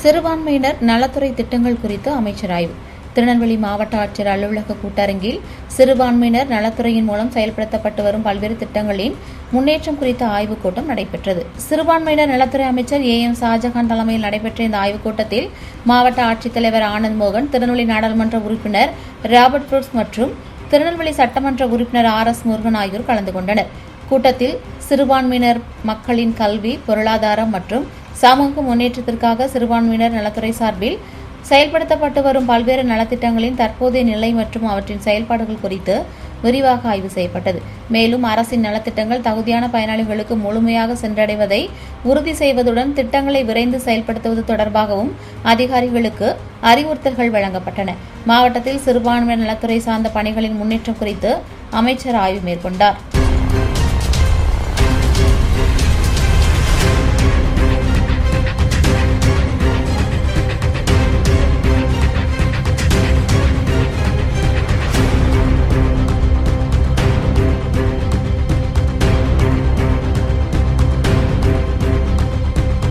சிறுபான்மையினர் நலத்துறை திட்டங்கள் குறித்து அமைச்சர் ஆய்வு. திருநெல்வேலி மாவட்ட ஆட்சியர் அலுவலக கூட்டரங்கில் சிறுபான்மையினர் நலத்துறையின் மூலம் செயல்படுத்தப்பட்டு வரும் பல்வேறு திட்டங்களின் முன்னேற்றம் குறித்த ஆய்வுக் கூட்டம் நடைபெற்றது. சிறுபான்மையினர் நலத்துறை அமைச்சர் AM ஷாஜகான் தலைமையில் நடைபெற்ற இந்த ஆய்வுக் கூட்டத்தில் மாவட்ட ஆட்சித்தலைவர் ஆனந்த் மோகன், திருநெல்வேலி நாடாளுமன்ற உறுப்பினர் ராபர்ட் புரூக்ஸ் மற்றும் திருநெல்வேலி சட்டமன்ற உறுப்பினர் RS முருகன் ஆகியோர் கலந்து கொண்டனர். கூட்டத்தில் சிறுபான்மையினர் மக்களின் கல்வி, பொருளாதாரம் மற்றும் சமூக முன்னேற்றத்திற்காக சிறுபான்மையினர் நலத்துறை சார்பில் செயல்படுத்தப்பட்டு வரும் பல்வேறு நலத்திட்டங்களின் தற்போதைய நிலை மற்றும் அவற்றின் செயல்பாடுகள் குறித்து விரிவாக ஆய்வு செய்யப்பட்டது. மேலும் அரசின் நலத்திட்டங்கள் தகுதியான பயனாளிகளுக்கு முழுமையாக சென்றடைவதை உறுதி செய்வதுடன் திட்டங்களை விரைந்து செயல்படுத்துவது தொடர்பாகவும் அதிகாரிகளுக்கு அறிவுறுத்தல்கள் வழங்கப்பட்டன. மாவட்டத்தில் சிறுபான்மையினர் நலத்துறை சார்ந்த பணிகளின் முன்னேற்றம் குறித்து அமைச்சர் ஆய்வு மேற்கொண்டார்.